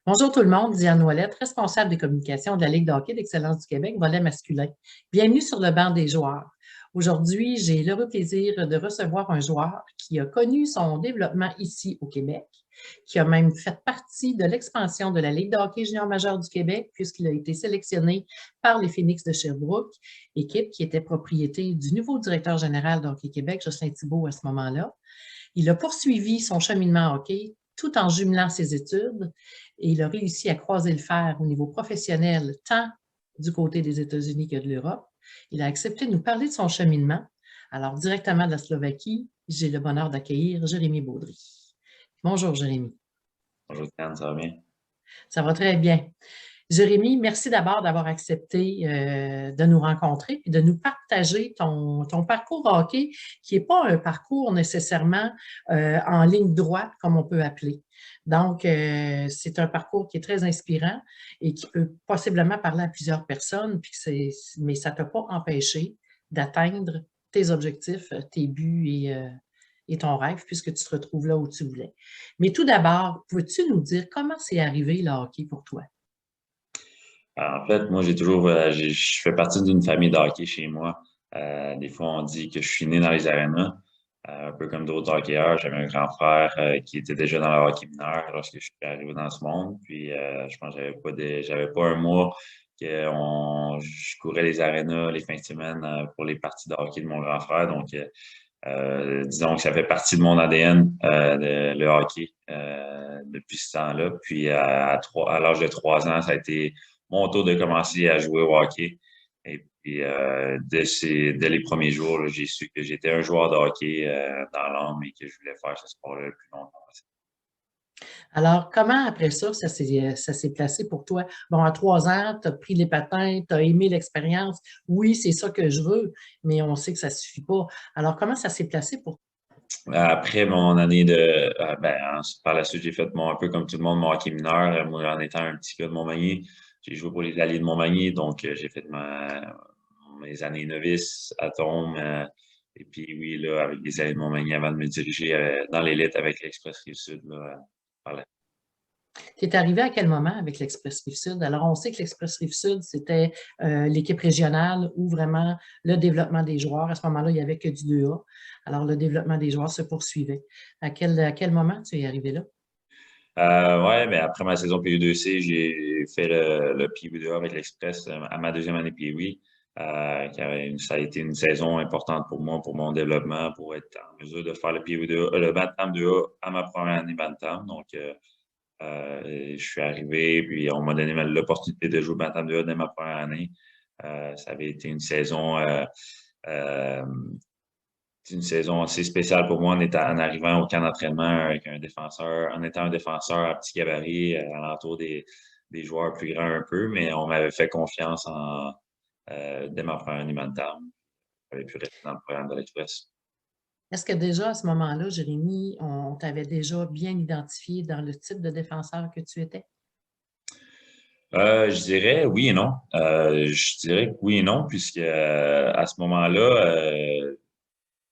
Bonjour tout le monde, Diane Ouellette, responsable des communications de la Ligue de hockey d'excellence du Québec, volet masculin. Bienvenue sur le banc des joueurs. Aujourd'hui, j'ai l'heureux plaisir de recevoir un joueur qui a connu son développement ici au Québec, qui a même fait partie de l'expansion de la Ligue de hockey junior majeur du Québec, puisqu'il a été sélectionné par les Phoenix de Sherbrooke, équipe qui était propriété du nouveau directeur général de Hockey Québec, Jocelyn Thibault, à ce moment-là. Il a poursuivi son cheminement en hockey tout en jumelant ses études et il a réussi à croiser le fer au niveau professionnel, tant du côté des États-Unis que de l'Europe. Il a accepté de nous parler de son cheminement. Alors, directement de la Slovaquie, j'ai le bonheur d'accueillir Jérémy Baudry. Bonjour, Jérémy. Bonjour, Cannes, ça va bien? Ça va très bien. Jérémy, merci d'abord d'avoir accepté de nous rencontrer et de nous partager ton parcours hockey, qui n'est pas un parcours nécessairement en ligne droite, comme on peut appeler. Donc, c'est un parcours qui est très inspirant et qui peut possiblement parler à plusieurs personnes, mais ça ne t'a pas empêché d'atteindre tes objectifs, tes buts et ton rêve, puisque tu te retrouves là où tu voulais. Mais tout d'abord, peux-tu nous dire comment c'est arrivé le hockey pour toi? En fait, moi, j'ai toujours, je fais partie d'une famille de hockey chez moi. Des fois, on dit que je suis né dans les arénas, un peu comme d'autres hockeyeurs. J'avais un grand frère qui était déjà dans le hockey mineur lorsque je suis arrivé dans ce monde. Puis, je pense que j'avais pas un mois que je courais les arénas les fins de semaine pour les parties de hockey de mon grand frère. Donc, disons que ça fait partie de mon ADN, le hockey, depuis ce temps-là. Puis, à l'âge de 3 ans, ça a été mon tour de commencer à jouer au hockey. Et puis, dès les premiers jours, là, j'ai su que j'étais un joueur de hockey dans l'âme et que je voulais faire ce sport-là le plus longtemps possible. Alors, comment après ça, ça s'est placé pour toi? Bon, à 3 ans, tu as pris les patins, tu as aimé l'expérience. Oui, c'est ça que je veux, mais on sait que ça ne suffit pas. Alors, comment ça s'est placé pour toi? Après mon année par la suite, j'ai fait un peu comme tout le monde, mon hockey mineur. Moi, en étant un petit gars de Montmagny, j'ai joué pour les Alliés de Montmagny, donc j'ai fait mes années novices à Tombe. Et puis oui, là, avec les Alliés de Montmagny avant de me diriger dans l'élite avec l'Express Rive-Sud, là, par la- Tu es arrivé à quel moment avec l'Express Rive-Sud? Alors, on sait que l'Express Rive-Sud, c'était l'équipe régionale ou vraiment le développement des joueurs. À ce moment-là, il n'y avait que du 2A. Alors, le développement des joueurs se poursuivait. À quel moment tu es arrivé là? Ouais, mais après ma saison PU2C, j'ai fait le PU2A avec l'Express à ma deuxième année PU. Ça a été une saison importante pour moi, pour mon développement, pour être en mesure de faire le PU2A, le Bantam 2A à ma première année Bantam. Donc, je suis arrivé, puis on m'a donné l'opportunité de jouer au Bantam 2A dès ma première année. Ça avait été euh, une saison assez spéciale pour moi en arrivant au camp d'entraînement avec un défenseur, en étant un défenseur à petit gabarit, à l'entour des joueurs plus grands un peu, mais on m'avait fait confiance dès ma première année Bantam. J'avais pu rester dans le programme de l'Express. Est-ce que déjà à ce moment-là, Jérémy, on t'avait déjà bien identifié dans le type de défenseur que tu étais? Je dirais oui et non. Je dirais que oui et non, puisque à ce moment-là,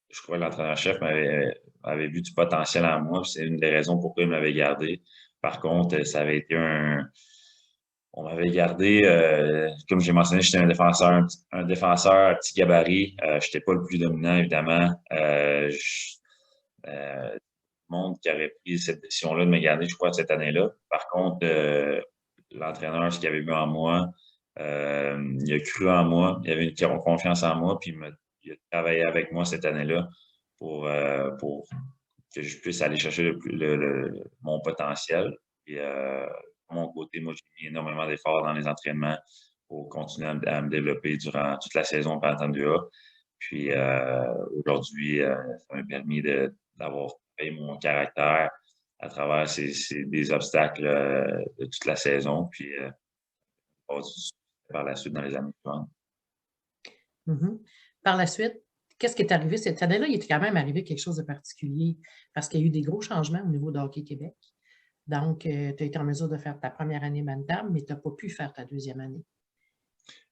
je crois que l'entraîneur-chef avait vu du potentiel en moi. C'est une des raisons pourquoi il m'avait gardé. Par contre, ça avait été on m'avait gardé, comme j'ai mentionné, j'étais un défenseur à petit gabarit. Je n'étais pas le plus dominant, évidemment. Le monde qui aurait pris cette décision-là de me garder, je crois, cette année-là. Par contre, l'entraîneur, ce qu'il avait vu en moi, il a cru en moi, il avait une confiance en moi, puis il a travaillé avec moi cette année-là pour que je puisse aller chercher mon potentiel. Et de mon côté, moi, j'ai mis énormément d'efforts dans les entraînements pour continuer à me développer durant toute la saison pendant 2A. Puis aujourd'hui, ça m'a permis d'avoir fait mon caractère à travers des obstacles de toute la saison. Puis par la suite dans les années suivantes. Mhm. Par la suite, qu'est-ce qui est arrivé cette année-là? Il est quand même arrivé quelque chose de particulier parce qu'il y a eu des gros changements au niveau de Hockey Québec. Donc, tu as été en mesure de faire ta première année Bantam, mais tu n'as pas pu faire ta deuxième année.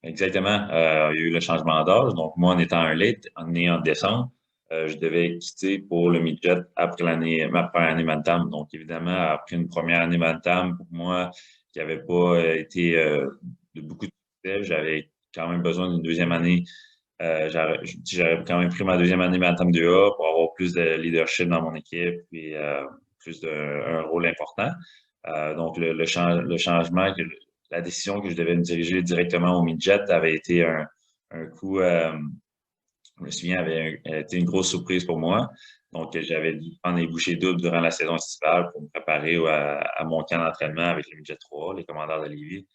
Exactement. Il y a eu le changement d'âge. Donc, moi, en étant un late, né en décembre, je devais quitter pour le midget après ma première année Bantam. Donc, évidemment, après une première année Bantam, pour moi, qui n'avait pas été de beaucoup de succès, j'avais quand même besoin d'une deuxième année. J'aurais quand même pris ma deuxième année Bantam 2A pour avoir plus de leadership dans mon équipe et plus un rôle important. Donc, le changement, la décision que je devais me diriger directement au midget avait été un coup, je me souviens, avait été une grosse surprise pour moi. Donc, j'avais dû prendre les bouchées doubles durant la saison estivale pour me préparer à mon camp d'entraînement avec le midget 3, les commandeurs de Lévis,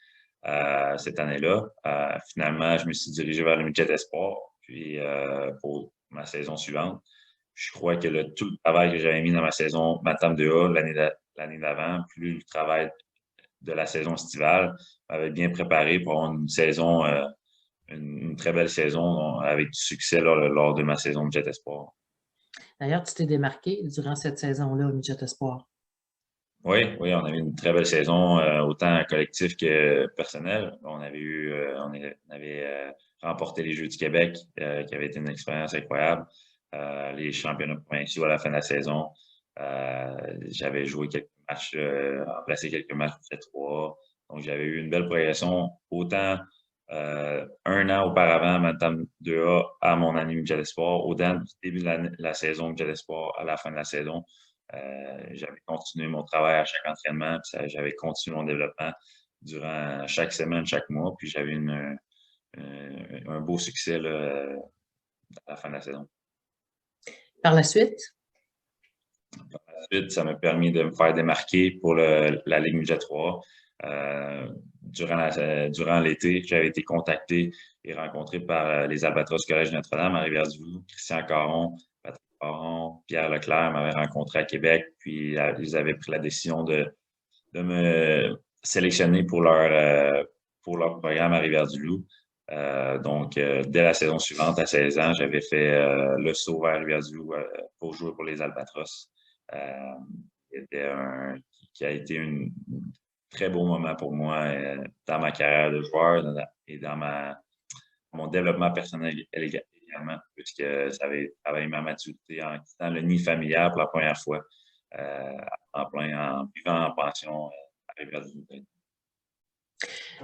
cette année-là. Finalement, je me suis dirigé vers le midget espoir, puis pour ma saison suivante. Je crois que tout le travail que j'avais mis dans ma saison Matam 2A l'année d'avant, plus le travail de la saison estivale, m'avait bien préparé pour avoir une saison, une très belle saison avec du succès lors de ma saison de Jet Espoir. D'ailleurs, tu t'es démarqué durant cette saison-là au Midget Espoir. Oui, oui, on avait une très belle saison, autant collectif que personnel. On avait remporté les Jeux du Québec, qui avait été une expérience incroyable. Les championnats provinciaux à la fin de la saison. J'avais joué quelques matchs, remplacé quelques matchs pour 3. Donc, j'avais eu une belle progression, autant un an auparavant, Bantam 2A, à mon année Midget Espoir, autant du début de la saison Midget Espoir à la fin de la saison. J'avais continué mon travail à chaque entraînement, puis j'avais continué mon développement durant chaque semaine, chaque mois, puis j'avais un beau succès là, à la fin de la saison. Par la suite? Par la suite, ça m'a permis de me faire démarquer pour la Ligue Midget 3. Durant l'été, j'avais été contacté et rencontré par les Albatros du Collège Notre-Dame à Rivière-du-Loup, Christian Caron, Patrick Caron, Pierre Leclerc m'avaient rencontré à Québec, puis ils avaient pris la décision de me sélectionner pour leur programme à Rivière-du-Loup. Donc, dès la saison suivante, à 16 ans, j'avais fait le saut vers Rivière-du-Loup pour jouer pour les Albatros. Qui a été un très beau moment pour moi dans ma carrière de joueur et dans mon développement personnel également, puisque ça avait travaillé ma maturité en quittant le nid familial pour la première fois, en vivant en pension à Rivière-du-Loup.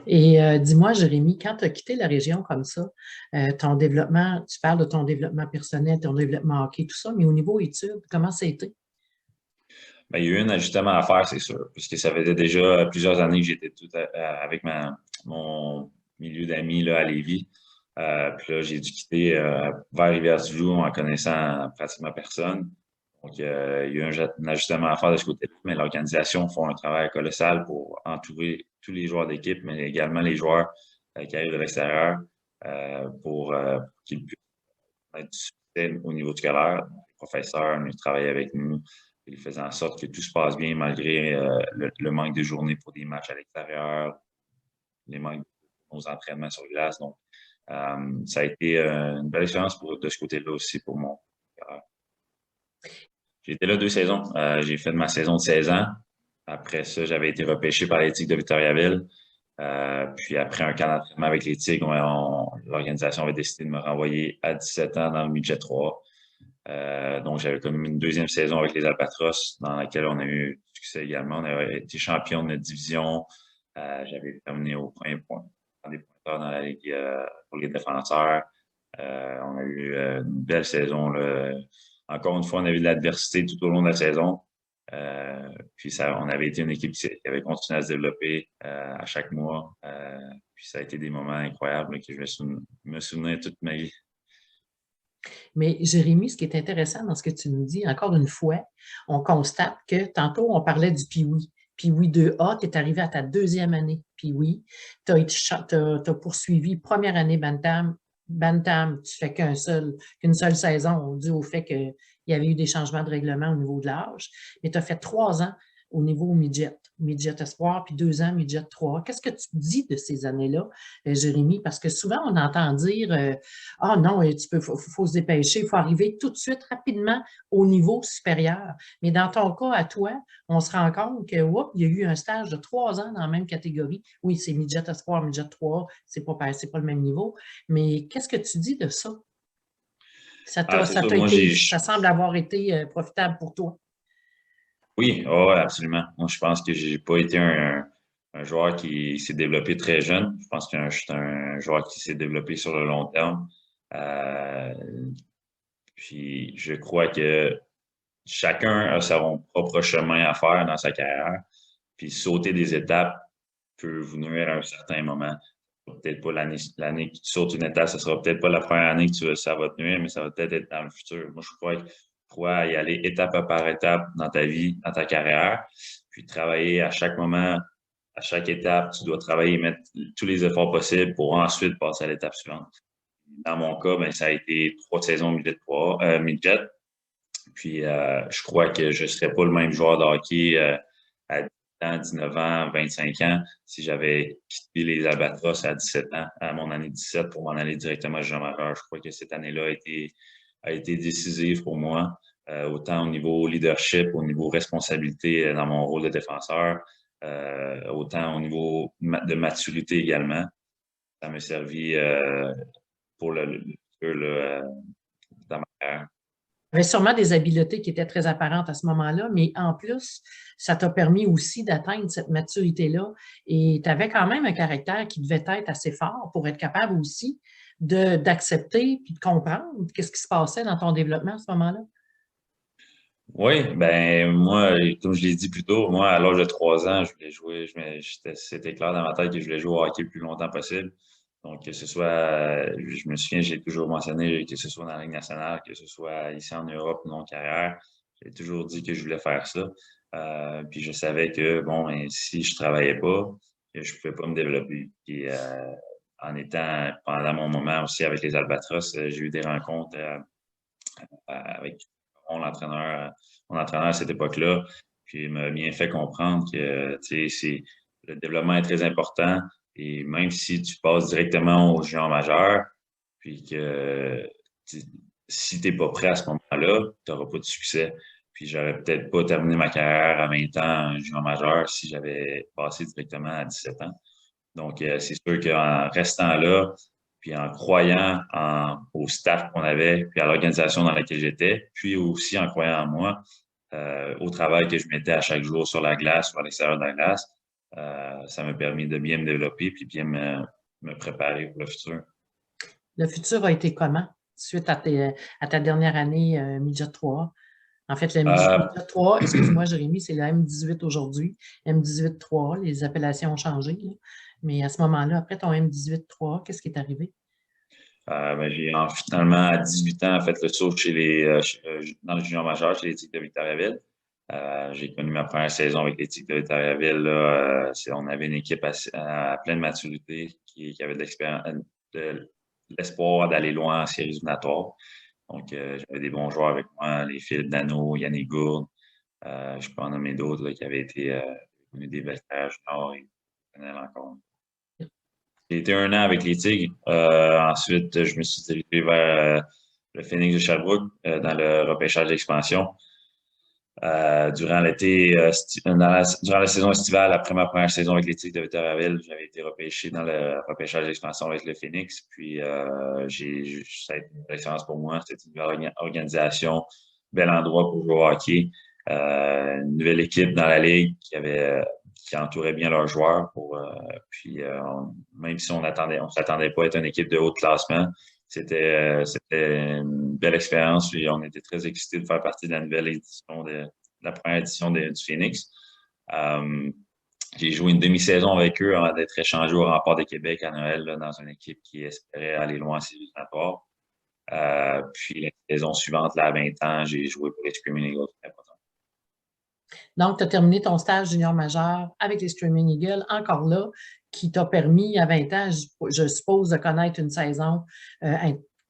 Et dis-moi, Jérémy, quand tu as quitté la région comme ça, ton développement, tu parles de ton développement personnel, ton développement hockey, tout ça, mais au niveau études, comment ça a été? Bien, il y a eu un ajustement à faire, c'est sûr, puisque ça faisait déjà plusieurs années que j'étais avec mon milieu d'amis là, à Lévis. Puis là, j'ai dû quitter vers Rivière-du-Loup en connaissant pratiquement personne. Donc, il y a eu un ajustement à faire de ce côté-là, mais l'organisation fait un travail colossal pour entourer tous les joueurs d'équipe, mais également les joueurs qui arrivent de l'extérieur pour qu'ils puissent être du succès au niveau scolaire. Les professeurs nous travaillent avec nous, ils faisaient en sorte que tout se passe bien malgré le manque de journées pour des matchs à l'extérieur, les manques de nos entraînements sur glace. Donc, ça a été une belle expérience de ce côté-là aussi pour mon carrière. J'ai été là 2 saisons. J'ai fait ma saison de 16 ans. Après ça, j'avais été repêché par les Tigres de Victoriaville. Puis après un camp d'entraînement avec les Tigres, l'organisation avait décidé de me renvoyer à 17 ans dans le midget 3. Donc, j'avais connu une deuxième saison avec les Albatros, dans laquelle on a eu du succès également. On a été champion de notre division. J'avais terminé au premier point, des pointeurs dans la Ligue pour les défenseurs. On a eu une belle saison, là. Encore une fois, on a eu de l'adversité tout au long de la saison. Puis on avait été une équipe qui avait continué à se développer à chaque mois. Puis ça a été des moments incroyables là, que je vais me souvenir toute ma vie. Mais Jérémy, ce qui est intéressant dans ce que tu nous dis, encore une fois, on constate que tantôt, on parlait du Pee-Wee. Pee-Wee 2A, tu es arrivé à ta deuxième année Pee-Wee. Tu as poursuivi première année Bantam. Bantam, tu fais qu'une seule saison dû au fait qu'il y avait eu des changements de règlement au niveau de l'âge. Mais tu as fait 3 ans au niveau midget, midget espoir, puis 2 ans midget 3. Qu'est-ce que tu dis de ces années-là, Jérémy? Parce que souvent, on entend dire ah non, faut se dépêcher, il faut arriver tout de suite, rapidement, au niveau supérieur. Mais dans ton cas, à toi, on se rend compte que, il y a eu un stage de 3 ans dans la même catégorie. Oui, c'est midget espoir, midget 3, c'est pas le même niveau. Mais qu'est-ce que tu dis de ça? C'est ça, moi, j'ai. Ça semble avoir été profitable pour toi. Oui, ouais, absolument. Moi, je pense que j'ai pas été un joueur qui s'est développé très jeune. Je pense que je suis un joueur qui s'est développé sur le long terme. Euh, Puis je crois que chacun a son propre chemin à faire dans sa carrière. Puis sauter des étapes peut vous nuire à un certain moment. Peut-être pas l'année que tu sautes une étape, ce sera peut-être pas la première année que ça va te nuire, mais ça va peut-être être dans le futur. Moi, je crois y aller étape par étape dans ta vie, dans ta carrière, puis travailler à chaque moment, à chaque étape, tu dois travailler et mettre tous les efforts possibles pour ensuite passer à l'étape suivante. Dans mon cas, ben, ça a été 3 saisons midget. Puis, je crois que je ne serais pas le même joueur de hockey à 10 ans, 19 ans, 25 ans si j'avais quitté les Albatros à 17 ans, à mon année 17 pour m'en aller directement à junior majeur. Je crois que cette année-là a été décisive pour moi, autant au niveau leadership, au niveau responsabilité dans mon rôle de défenseur, autant au niveau de maturité également. Ça m'a servi pour dans ma carrière. Tu avais sûrement des habiletés qui étaient très apparentes à ce moment-là, mais en plus, ça t'a permis aussi d'atteindre cette maturité-là. Et tu avais quand même un caractère qui devait être assez fort pour être capable aussi d'accepter puis de comprendre qu'est-ce qui se passait dans ton développement à ce moment-là. Oui, ben moi, comme je l'ai dit plus tôt, moi, à l'âge de 3 ans, je voulais jouer, c'était clair dans ma tête que je voulais jouer au hockey le plus longtemps possible. Donc, que ce soit, je me souviens, j'ai toujours mentionné que ce soit dans la Ligue nationale, que ce soit ici en Europe ou non carrière, j'ai toujours dit que je voulais faire ça. Puis je savais que, bon, ben, si je travaillais pas, que je pouvais pas me développer. Puis en étant, pendant mon moment aussi avec les Albatros, j'ai eu des rencontres avec mon entraîneur à cette époque-là, puis il m'a bien fait comprendre que le développement est très important et même si tu passes directement au junior majeur, puis que si tu n'es pas prêt à ce moment-là, tu n'auras pas de succès. Puis j'aurais peut-être pas terminé ma carrière à 20 ans en junior majeur si j'avais passé directement à 17 ans. Donc, c'est sûr qu'en restant là, puis en croyant au staff qu'on avait, puis à l'organisation dans laquelle j'étais, puis aussi en croyant en moi, au travail que je mettais à chaque jour sur la glace ou à l'extérieur de la glace, ça m'a permis de bien me développer puis bien me préparer pour le futur. Le futur a été comment suite à ta dernière année Midget 3? En fait, le Midget Euh, 3, excuse-moi, Jérémy, c'est le M18 aujourd'hui. M18 3, les appellations ont changé, là. Mais à ce moment-là, après ton M18 3, qu'est-ce qui est arrivé? ben, finalement, à 18 ans, fait le saut dans le junior majeur chez les Tigres de Victoriaville. J'ai connu ma première saison avec les Tigres de Victoriaville. Là, on avait une équipe à pleine maturité qui avait de l'expérience, de l'espoir d'aller loin en séries éliminatoires. Donc, j'avais des bons joueurs avec moi, les Philippe Dano, Yannick Gourde. Je peux en nommer d'autres là, qui avaient été connus des belles carrières juniors et professionnelles encore. J'ai été 1 an avec les Tigres. Ensuite, je me suis dirigé vers le Phoenix de Sherbrooke dans le repêchage d'expansion. Durant l'été, durant la saison estivale, après ma première saison avec les Tigres de Victoriaville, j'avais été repêché dans le repêchage d'expansion avec le Phoenix. Puis, ça a été une belle expérience pour moi. C'était une belle organisation, bel endroit pour jouer au hockey. Une nouvelle équipe dans la ligue qui entourait bien leurs joueurs. Puis, même si on s'attendait pas à être une équipe de haut classement, c'était une belle expérience. Puis on était très excités de faire partie de la nouvelle édition de la première édition du Phoenix. J'ai joué une demi-saison avec eux avant d'être échangé au Rempart de Québec à Noël là, dans une équipe qui espérait aller loin en séries éliminatoires. Puis la saison suivante, là, à 20 ans, j'ai joué pour les Screaming Eagles. Donc, tu as terminé ton stage junior majeur avec les Screaming Eagles, encore là, qui t'a permis à 20 ans, je suppose, de connaître une saison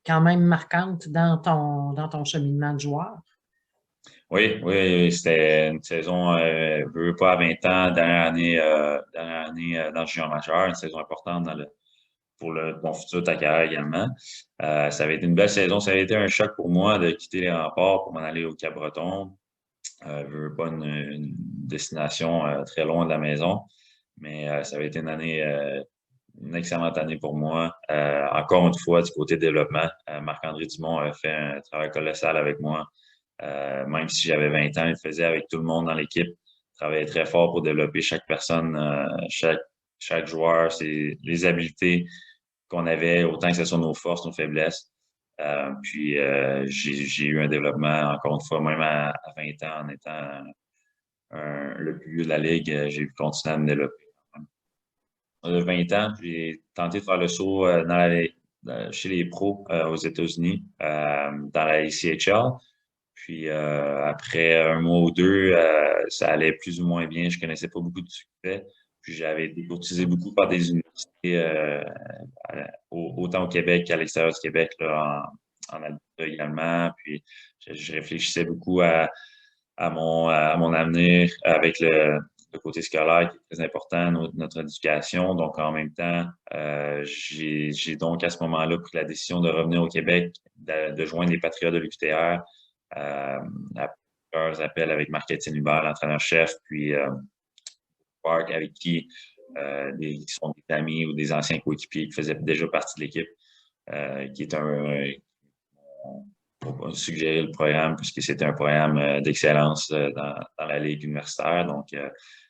quand même marquante dans ton cheminement de joueur. Oui, oui, c'était une saison, je veux pas à 20 ans, dernière année dans le junior majeur, une saison importante pour ton futur, ta carrière également. Ça avait été une belle saison. Ça avait été un choc pour moi de quitter les remparts pour m'en aller au Cap-Breton. Je veux pas une destination très loin de la maison, mais ça avait été une année une excellente année pour moi. Encore une fois, du côté développement, Marc-André Dumont a fait un travail colossal avec moi. Même si j'avais 20 ans, il le faisait avec tout le monde dans l'équipe. Il travaillait très fort pour développer chaque personne, chaque joueur, les habiletés qu'on avait, autant que ce soit nos forces, nos faiblesses. J'ai eu un développement, encore une fois, même à 20 ans, en étant le plus vieux de la ligue, j'ai continué à me développer. 20 ans, j'ai tenté de faire le saut chez les pros aux États-Unis, dans la ECHL. Puis après un mois ou deux, ça allait plus ou moins bien. Je connaissais pas beaucoup de succès. Puis j'avais été courtisé beaucoup par des universités, autant au Québec qu'à l'extérieur du Québec, là, en Alberta également. Puis je réfléchissais beaucoup à mon avenir avec le côté scolaire qui est très important, notre éducation. Donc, en même temps, j'ai donc à ce moment-là pris la décision de revenir au Québec, de joindre les Patriotes de l'UQTR, à plusieurs appels avec Marc-Étienne Hubert, l'entraîneur-chef, puis Park, avec qui sont des amis ou des anciens coéquipiers qui faisaient déjà partie de l'équipe, qui est pour suggérer le programme, puisque c'était un programme d'excellence dans la Ligue universitaire. Donc,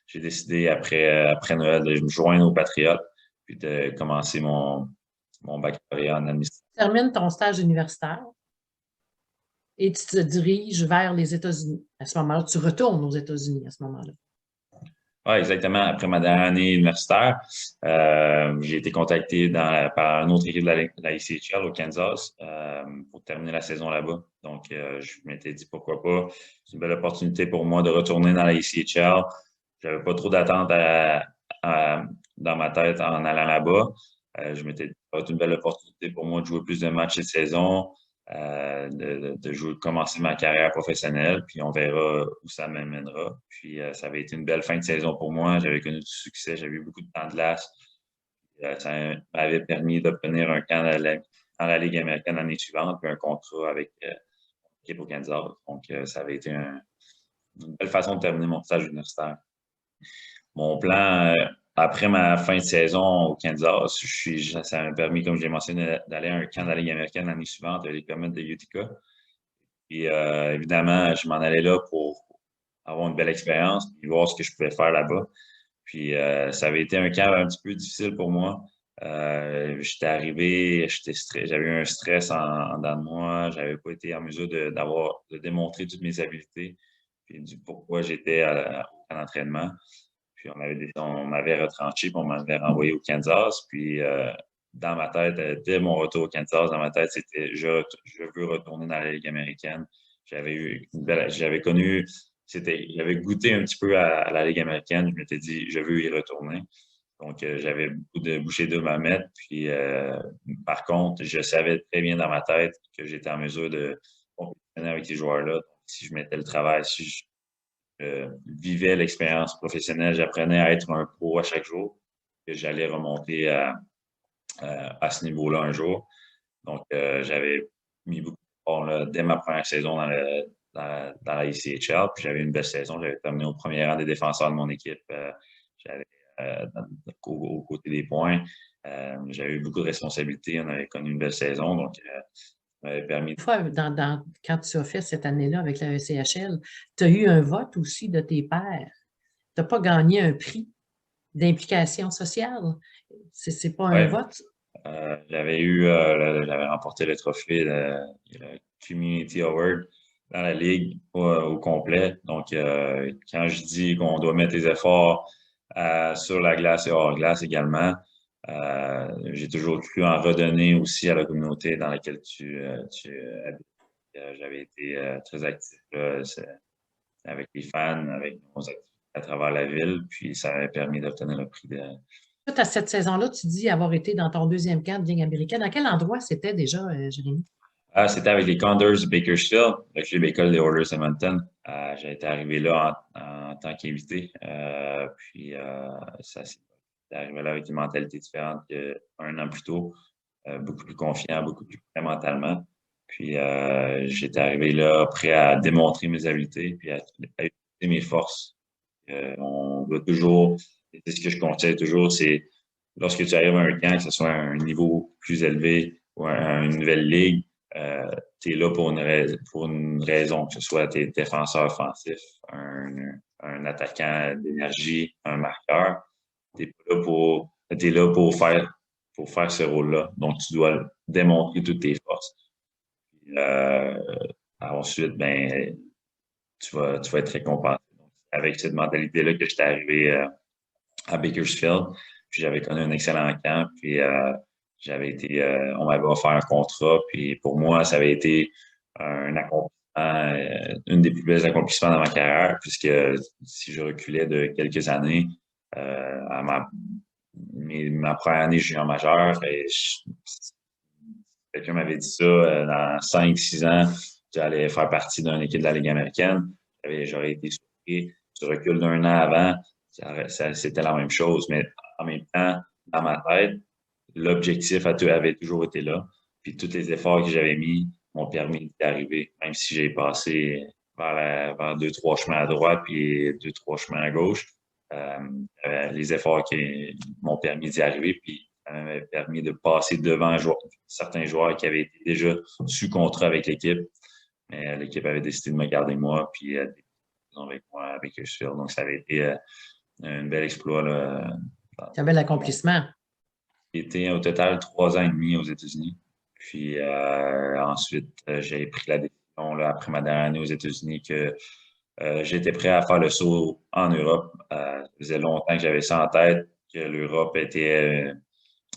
j'ai décidé après Noël de me joindre aux Patriotes, puis de commencer mon baccalauréat en administration. Tu termines ton stage universitaire et tu te diriges vers les États-Unis. À ce moment-là, tu retournes aux États-Unis à ce moment-là. Oui, exactement. Après ma dernière année universitaire, j'ai été contacté par une autre équipe de la ICHL au Kansas pour terminer la saison là-bas. Donc, je m'étais dit pourquoi pas. C'est une belle opportunité pour moi de retourner dans la ICHL. J'avais pas trop d'attente dans ma tête en allant là-bas. Je m'étais dit ça va être une belle opportunité pour moi de jouer plus de matchs cette saison, commencer ma carrière professionnelle, puis on verra où ça m'amènera. Puis ça avait été une belle fin de saison pour moi. J'avais connu du succès, j'avais eu beaucoup de temps de glace. Ça m'avait permis d'obtenir un camp dans la Ligue américaine l'année suivante, puis un contrat avec l'équipe au Kansas. Donc, ça avait été une belle façon de terminer mon stage universitaire. Mon plan, après ma fin de saison au Kansas, ça m'a permis, comme je l'ai mentionné, d'aller à un camp de la Ligue américaine l'année suivante, les Comets de Utica. Et évidemment, je m'en allais là pour avoir une belle expérience et voir ce que je pouvais faire là-bas. Puis ça avait été un camp un petit peu difficile pour moi. J'étais arrivé, j'avais eu un stress en dedans de moi. J'avais pas été en mesure de démontrer toutes mes habiletés puis du pourquoi j'étais en entraînement. Puis on m'avait retranché, puis on m'avait renvoyé au Kansas. Puis dans ma tête, dès mon retour au Kansas, dans ma tête, c'était je veux retourner dans la Ligue américaine. J'avais connu, j'avais goûté un petit peu à la Ligue américaine. Je m'étais dit, je veux y retourner. Donc, j'avais beaucoup de bouchées d'eau à mettre. Puis, par contre, je savais très bien dans ma tête que j'étais en mesure de compétitionner avec ces joueurs-là. Donc, si je mettais le travail, si je vivais l'expérience professionnelle, j'apprenais à être un pro à chaque jour, que j'allais remonter à ce niveau-là un jour. Donc, j'avais mis beaucoup d'efforts dès ma première saison dans la ICHL, puis j'avais une belle saison. J'avais terminé au premier rang des défenseurs de mon équipe. J'avais aux côtés des points. J'avais eu beaucoup de responsabilités. On avait connu une belle saison, donc ça m'avait permis. Une fois, quand tu as fait cette année-là avec la ECHL, tu as eu un vote aussi de tes pairs. Tu n'as pas gagné un prix d'implication sociale. C'est pas un vote. J'avais remporté le trophée, le Community Award dans la ligue au complet. Donc, quand je dis qu'on doit mettre les efforts sur la glace et hors glace également, j'ai toujours cru en redonner aussi à la communauté dans laquelle tu habites. J'avais été très actif là, avec les fans, avec nos activités à travers la ville, puis ça m'avait permis d'obtenir le prix de. À cette saison-là, tu dis avoir été dans ton deuxième camp de Ligue américaine. À quel endroit c'était déjà, Jérémy? C'était avec les Condors de Bakersfield, le club école des Oilers Edmonton. J'ai été arrivé là en tant qu'invité. Ça s'est arrivé là avec une mentalité différente qu'un an plus tôt, beaucoup plus confiant, beaucoup plus prêt mentalement. Puis j'étais arrivé là prêt à démontrer mes habiletés puis à utiliser mes forces. On doit toujours, c'est ce que je conseille toujours, c'est lorsque tu arrives à un camp, que ce soit à un niveau plus élevé ou à une nouvelle ligue, tu es là pour une raison, que ce soit tes défenseurs offensifs, un attaquant d'énergie, un marqueur. Tu es là pour faire ce rôle-là. Donc, tu dois démontrer toutes tes forces. Euh, Ensuite, ben, tu vas être récompensé. Donc, avec cette mentalité-là que j'étais arrivé à Bakersfield, puis j'avais connu un excellent camp, puis on m'avait offert un contrat, puis pour moi, ça avait été un accomplissement, une des plus belles accomplissements dans ma carrière, puisque si je reculais de quelques années, à ma première année junior majeur, quelqu'un m'avait dit ça, dans 5, 6 ans, j'allais faire partie d'une équipe de la Ligue américaine. J'aurais été surpris. Tu recules d'1 an avant, c'était la même chose. Mais en même temps, dans ma tête, l'objectif avait toujours été là. Puis tous les efforts que j'avais mis m'ont permis d'y arriver, même si j'ai passé vers 2, 3 chemins à droite puis 2, 3 chemins à gauche. Les efforts qui m'ont permis d'y arriver, puis ça m'avait permis de passer devant certains joueurs qui avaient été déjà sous contrat avec l'équipe. Mais l'équipe avait décidé de me garder moi, puis avec moi avec Bakersfield. Donc, ça avait été un bel exploit. Là, Un bel accomplissement. j'ai été au total 3 ans et demi aux États-Unis. Puis ensuite, j'ai pris la décision là, après ma dernière année aux États-Unis que j'étais prêt à faire le saut en Europe. Ça faisait longtemps que j'avais ça en tête, que l'Europe était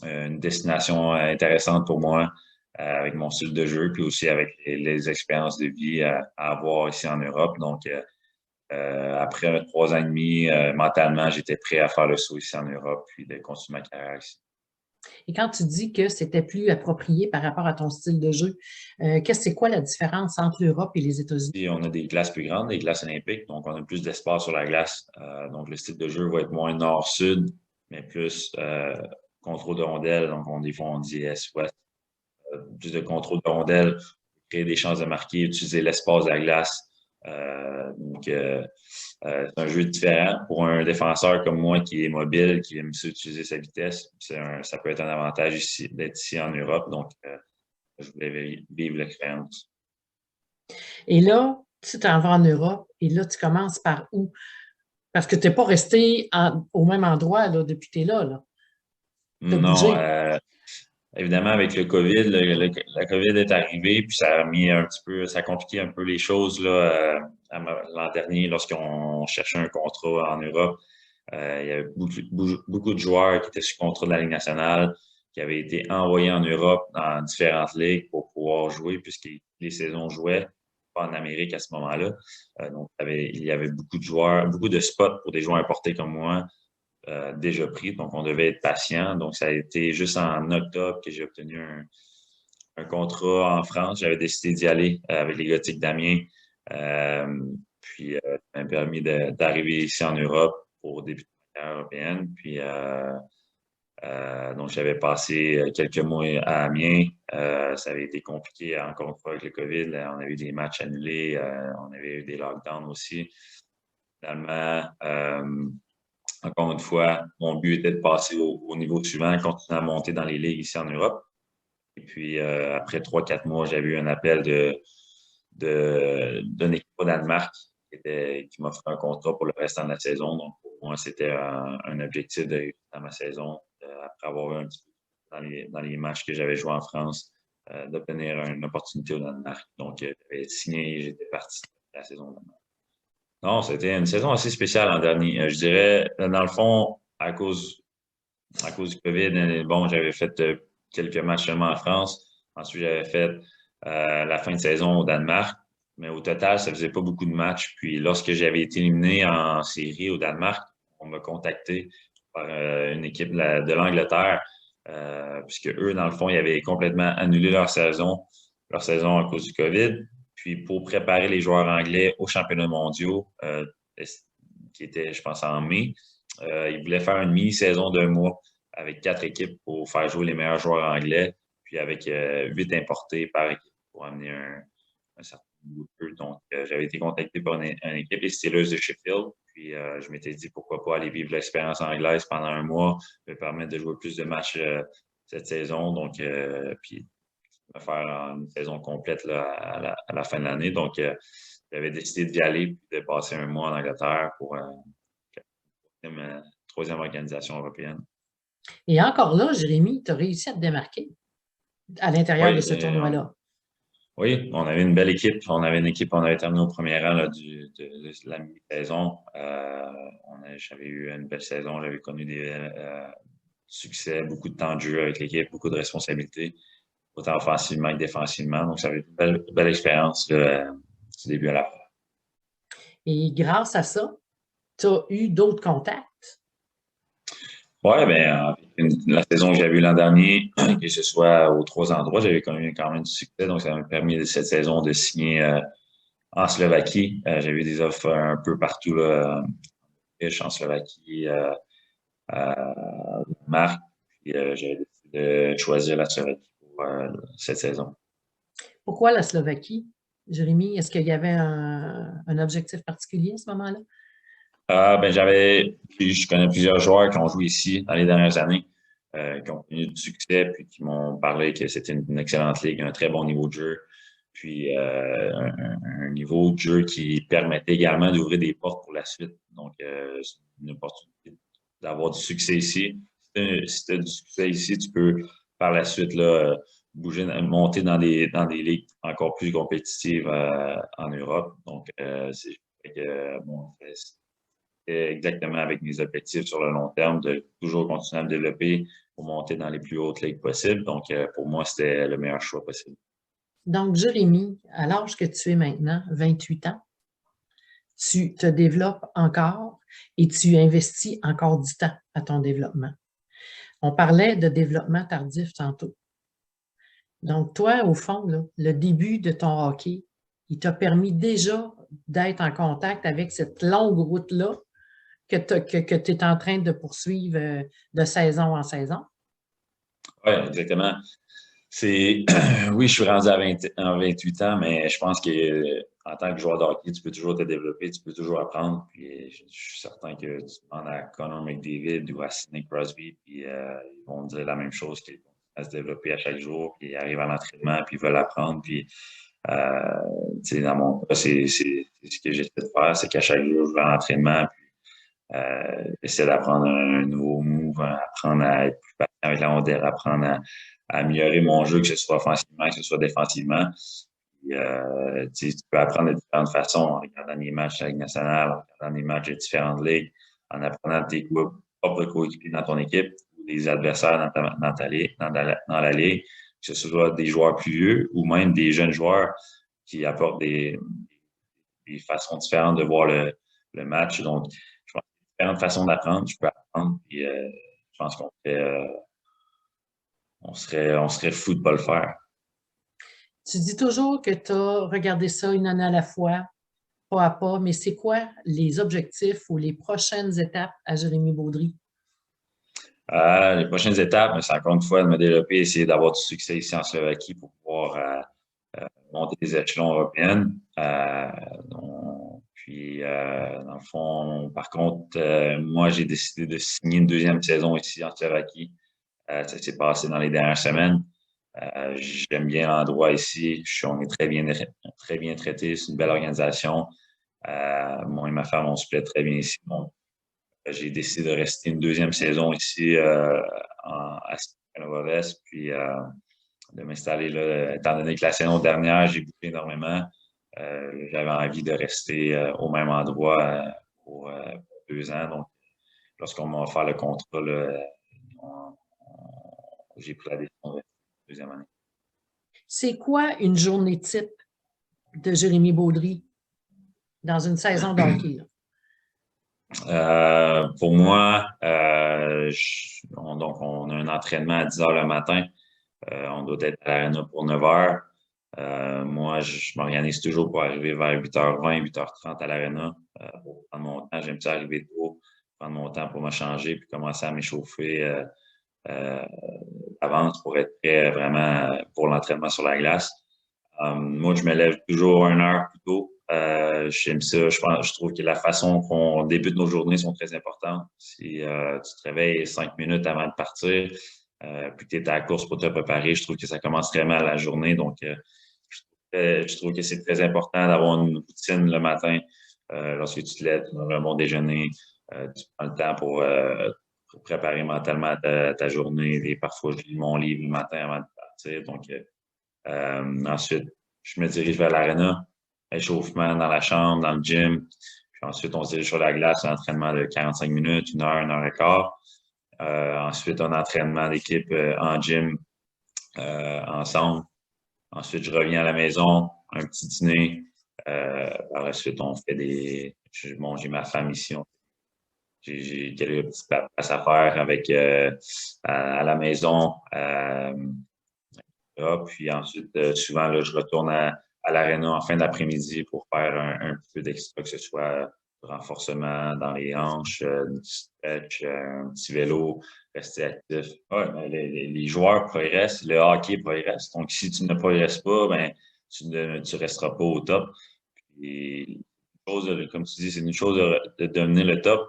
une destination intéressante pour moi avec mon style de jeu, puis aussi avec les expériences de vie à avoir ici en Europe. Donc, après 3 ans et demi, mentalement, j'étais prêt à faire le saut ici en Europe, puis de continuer ma carrière ici. Et quand tu dis que c'était plus approprié par rapport à ton style de jeu, c'est quoi la différence entre l'Europe et les États-Unis? Et on a des glaces plus grandes, des glaces olympiques, donc on a plus d'espace sur la glace. Donc le style de jeu va être moins nord-sud, mais plus contrôle de rondelles. Donc des fois on dit est-ouest. Plus de contrôle de rondelles, créer des chances de marquer, utiliser l'espace de la glace. C'est un jeu différent. Pour un défenseur comme moi qui est mobile, qui aime utiliser sa vitesse, ça peut être un avantage ici, d'être ici en Europe. Donc, je voulais vivre l'expérience. Et là, tu t'en vas en Europe et là, tu commences par où? Parce que tu n'es pas resté au même endroit là, depuis que tu es là, là. Tu as Non, bougé. évidemment, avec le COVID, la COVID est arrivée, puis ça a mis un petit peu, ça a compliqué un peu les choses là, l'an dernier lorsqu'on cherchait un contrat en Europe. Il y avait beaucoup de joueurs qui étaient sous contrat de la Ligue nationale, qui avaient été envoyés en Europe dans différentes ligues pour pouvoir jouer, puisque les saisons jouaient pas en Amérique à ce moment-là. Donc, il y avait beaucoup de joueurs, beaucoup de spots pour des joueurs importés comme moi déjà pris. Donc, on devait être patient. Donc, ça a été juste en octobre que j'ai obtenu un contrat en France. J'avais décidé d'y aller avec les Gothiques d'Amiens. Ça m'a permis d'arriver ici en Europe pour débuter ma carrière européenne. Donc, j'avais passé quelques mois à Amiens. Ça avait été compliqué encore une fois avec le COVID. On avait eu des matchs annulés. On avait eu des lockdowns aussi. Finalement, encore une fois, mon but était de passer au niveau suivant, continuer à monter dans les ligues ici en Europe. Et puis, après 3, 4 mois, j'avais eu un appel d'une équipe au Danemark qui m'offrait un contrat pour le restant de la saison. Donc, pour moi, c'était un objectif de réussir dans ma saison, après avoir eu un petit peu dans les matchs que j'avais joués en France, d'obtenir une opportunité au Danemark. Donc, j'avais signé et j'étais parti de la saison au Danemark. Non, c'était une saison assez spéciale l'an dernier. Je dirais, dans le fond, à cause du COVID, bon, j'avais fait quelques matchs seulement en France. Ensuite, j'avais fait la fin de saison au Danemark. Mais au total, ça faisait pas beaucoup de matchs. Puis lorsque j'avais été éliminé en série au Danemark, on m'a contacté par une équipe de l'Angleterre, puisque eux, dans le fond, ils avaient complètement annulé leur saison à cause du COVID. Puis pour préparer les joueurs anglais aux championnats mondiaux, qui était, je pense, en mai, ils voulaient faire une mini-saison d'1 mois avec 4 équipes pour faire jouer les meilleurs joueurs anglais, puis avec 8 importés par équipe pour amener un certain niveau de jeu. Donc, j'avais été contacté par une équipe, les Steelers de Sheffield. Puis, je m'étais dit pourquoi pas aller vivre l'expérience anglaise pendant un mois, me permettre de jouer plus de matchs cette saison. Donc, puis, me faire une saison complète là, à la fin de l'année. Donc, j'avais décidé d'y aller puis de passer un mois en Angleterre pour troisième organisation européenne. Et encore là, Jérémy, tu as réussi à te démarquer à l'intérieur de Oui, ce tournoi-là. oui, on avait une belle équipe. On avait terminé au premier rang là, de la mi-saison. J'avais eu une belle saison, j'avais connu des succès, beaucoup de temps de jeu avec l'équipe, beaucoup de responsabilités, autant offensivement que défensivement. Donc, ça avait été une belle expérience là, du début à la fin. Et grâce à ça, tu as eu d'autres contacts. Oui, bien, la saison que j'avais eue l'an dernier, que ce soit aux trois endroits, j'avais connu quand même du succès. Donc, ça m'a permis cette saison de signer en Slovaquie. J'avais eu des offres un peu partout, là, en Slovaquie, Marc. Puis, j'avais décidé de choisir la Slovaquie pour cette saison. Pourquoi la Slovaquie, Jérémy? Est-ce qu'il y avait un objectif particulier à ce moment-là? Je connais plusieurs joueurs qui ont joué ici dans les dernières années, qui ont connu du succès, puis qui m'ont parlé que c'était une excellente ligue, un très bon niveau de jeu, puis un niveau de jeu qui permettait également d'ouvrir des portes pour la suite. Donc, c'est une opportunité d'avoir du succès ici. Si tu as du succès ici, tu peux par la suite là, monter dans des ligues encore plus compétitives en Europe. Donc, exactement avec mes objectifs sur le long terme, de toujours continuer à me développer pour monter dans les plus hautes ligues possibles. Donc, pour moi, c'était le meilleur choix possible. Donc, Jérémy, à l'âge que tu es maintenant, 28 ans, tu te développes encore et tu investis encore du temps à ton développement. On parlait de développement tardif tantôt. Donc, toi, au fond, là, le début de ton hockey, il t'a permis déjà d'être en contact avec cette longue route-là que tu es en train de poursuivre de saison en saison? Oui, exactement. Oui, je suis rendu à 28 ans, mais je pense que en tant que joueur de hockey, tu peux toujours te développer, tu peux toujours apprendre. Puis je suis certain que tu demandes à Connor McDavid ou à Sidney Crosby, puis ils vont dire la même chose, qu'ils vont à se développer à chaque jour, puis ils arrivent à l'entraînement, puis ils veulent apprendre. Puis, dans mon cas, c'est ce que j'essaie de faire, c'est qu'à chaque jour, je vais à l'entraînement, puis essayer d'apprendre un nouveau move, apprendre à être plus patient avec la rondelle, apprendre à améliorer mon jeu, que ce soit offensivement, que ce soit défensivement. Puis, tu peux apprendre de différentes façons en regardant des matchs avec nationale, en regardant des matchs de différentes ligues, en apprenant de tes propres coéquipiers dans ton équipe ou des adversaires dans la ligue, que ce soit des joueurs plus vieux ou même des jeunes joueurs qui apportent des façons différentes de voir le match. Donc, je pense qu'il y a différentes façons d'apprendre. Je peux apprendre. Puis, je pense on serait fou de ne pas le faire. Tu dis toujours que tu as regardé ça une année à la fois, pas à pas, mais c'est quoi les objectifs ou les prochaines étapes à Jérémy Baudry? Les prochaines étapes, c'est encore une fois de me développer, essayer d'avoir du succès ici en Slovaquie pour pouvoir monter les échelons européens. Dans le fond, par contre, moi, j'ai décidé de signer une deuxième saison ici en Slovaquie. Ça s'est passé dans les dernières semaines. J'aime bien l'endroit ici. On est très bien traité. C'est une belle organisation. Moi et ma femme, on se plaît très bien ici. Donc, j'ai décidé de rester une deuxième saison ici à Novoves, puis de m'installer là. Étant donné que la saison dernière, j'ai bougé énormément, j'avais envie de rester au même endroit pour 2 ans. Donc, lorsqu'on m'a offert le contrat, là, j'ai pris la décision de rester une deuxième année. C'est quoi une journée type de Jérémy Baudry dans une saison de hockey? Pour moi, donc on a un entraînement à 10 heures le matin. On doit être à l'aréna pour 9 heures. Moi, je m'organise toujours pour arriver vers 8h20, 8h30 à l'aréna pour prendre mon temps. J'aime ça arriver tôt, prendre mon temps pour me changer puis commencer à m'échauffer d'avance pour être prêt vraiment pour l'entraînement sur la glace. Moi, je me lève toujours 1 heure plus tôt. J'aime ça. Je trouve que la façon qu'on débute nos journées sont très importantes. Si tu te réveilles 5 minutes avant de partir, puis tu es à la course pour te préparer, je trouve que ça commence très mal la journée. Donc, je trouve que c'est très important d'avoir une routine le matin. Lorsque tu te lèves, tu as un bon déjeuner, tu prends le temps pour préparer mentalement ta journée. Et parfois, je lis mon livre le matin avant de partir. Donc, ensuite, je me dirige vers l'aréna, échauffement dans la chambre, dans le gym. Puis ensuite, on se dirige sur la glace, un entraînement de 45 minutes, 1 heure et quart. Ensuite, un entraînement d'équipe en gym ensemble. Ensuite, je reviens à la maison, un petit dîner. Par la suite, on fait Bon, j'ai ma femme ici. J'ai quelques petites paperasses à faire à la maison. Puis ensuite, souvent, là, je retourne à l'aréna en fin d'après-midi pour faire un peu d'extra, que ce soit renforcement dans les hanches, du stretch, un petit vélo, rester actif. Ouais, ben, les joueurs progressent, le hockey progresse. Donc, si tu ne progresses pas, ben, tu ne resteras pas au top. Puis, comme tu dis, c'est une chose de devenir le top,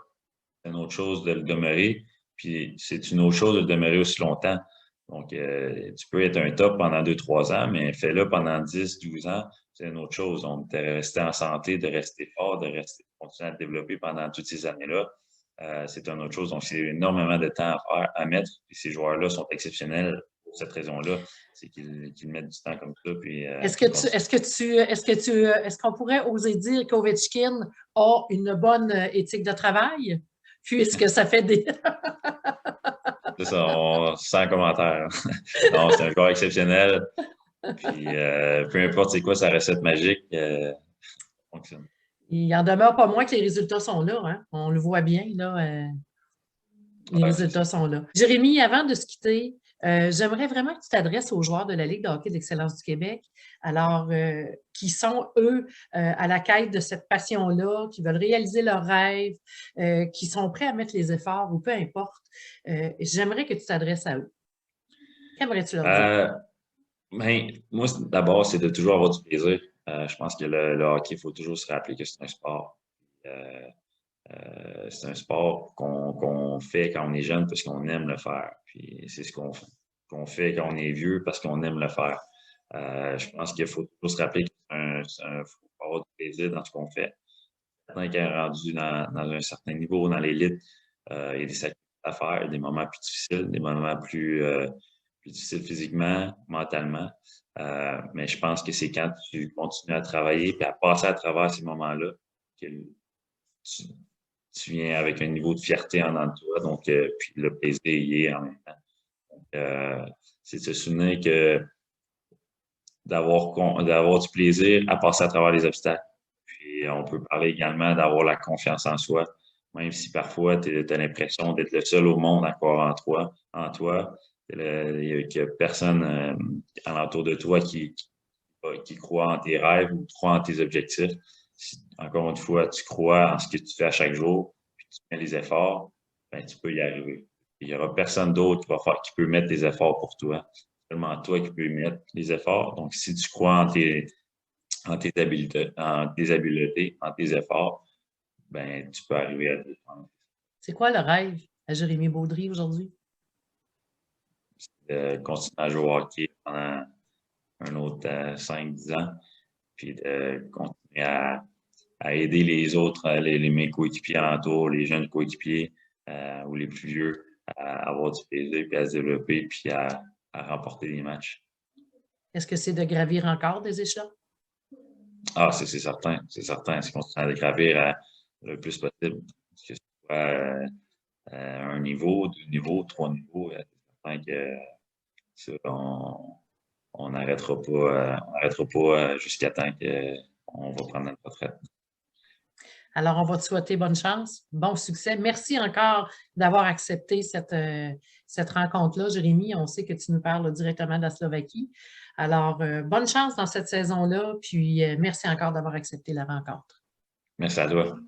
c'est une autre chose de le demeurer, puis c'est une autre chose de le demeurer aussi longtemps. Donc, tu peux être un top pendant 2, 3 ans, mais fais-le pendant 10, 12 ans, c'est une autre chose. Donc, de rester en santé, de rester fort, de continuer à te développer pendant toutes ces années-là, c'est une autre chose. Donc, c'est énormément de temps à mettre. Puis ces joueurs-là sont exceptionnels pour cette raison-là. C'est qu'ils mettent du temps comme ça. Puis, est-ce qu'on pourrait oser dire qu'Ovechkin a une bonne éthique de travail? Puisque ça fait des. C'est ça, sans commentaire. Non, c'est un joueur exceptionnel. Puis, peu importe c'est quoi sa recette magique, fonctionne. Il en demeure pas moins que les résultats sont là. Hein? On le voit bien, là. Les résultats sont là. Jérémy, avant de se quitter, j'aimerais vraiment que tu t'adresses aux joueurs de la Ligue de hockey d'excellence du Québec, alors qui sont, eux, à la quête de cette passion-là, qui veulent réaliser leurs rêves, qui sont prêts à mettre les efforts ou peu importe. J'aimerais que tu t'adresses à eux. Qu'aimerais-tu leur dire? Moi, d'abord, c'est de toujours avoir du plaisir. Je pense que le hockey, il faut toujours se rappeler que c'est un sport. C'est un sport qu'on fait quand on est jeune parce qu'on aime le faire. Puis c'est ce qu'on fait quand on est vieux parce qu'on aime le faire. Je pense qu'il faut toujours se rappeler qu'il faut avoir du plaisir dans ce qu'on fait. Quand on est rendu dans un certain niveau, dans l'élite, il y a des sacrifices à faire, des moments plus difficiles, des moments plus difficiles physiquement, mentalement. Mais je pense que c'est quand tu continues à travailler et à passer à travers ces moments-là que tu viens avec un niveau de fierté en dedans de toi. Donc, puis le plaisir y est en même temps. Donc, c'est de se souvenir que d'avoir du plaisir à passer à travers les obstacles. Puis, on peut parler également d'avoir la confiance en soi, même si parfois tu as l'impression d'être le seul au monde à croire en toi. Il n'y a personne alentour de toi qui croit en tes rêves ou croit en tes objectifs. Si, encore une fois, tu crois en ce que tu fais à chaque jour, puis tu mets les efforts, ben, tu peux y arriver. Il n'y aura personne d'autre qui peut mettre des efforts pour toi. C'est seulement toi qui peux mettre les efforts. Donc, si tu crois en tes habiletés, en tes efforts, ben, tu peux arriver à le faire. C'est quoi le rêve à Jérémy Beaudry aujourd'hui? Continuer à jouer au hockey pendant un autre 5-10 ans, puis de continuer à aider les autres, mes coéquipiers alentours, les jeunes coéquipiers ou les plus vieux à avoir du plaisir, puis à se développer, puis à remporter des matchs. Est-ce que c'est de gravir encore des échelons? Ah, c'est certain, c'est certain. C'est continuer à gravir le plus possible. Que ce soit un niveau, 2 niveaux, 3 niveaux, c'est certain que ça, on n'arrêtera pas jusqu'à temps qu'on va prendre notre retraite. Alors, on va te souhaiter bonne chance, bon succès. Merci encore d'avoir accepté cette rencontre-là, Jérémy. On sait que tu nous parles directement de la Slovaquie. Alors, bonne chance dans cette saison-là, puis merci encore d'avoir accepté la rencontre. Merci à toi.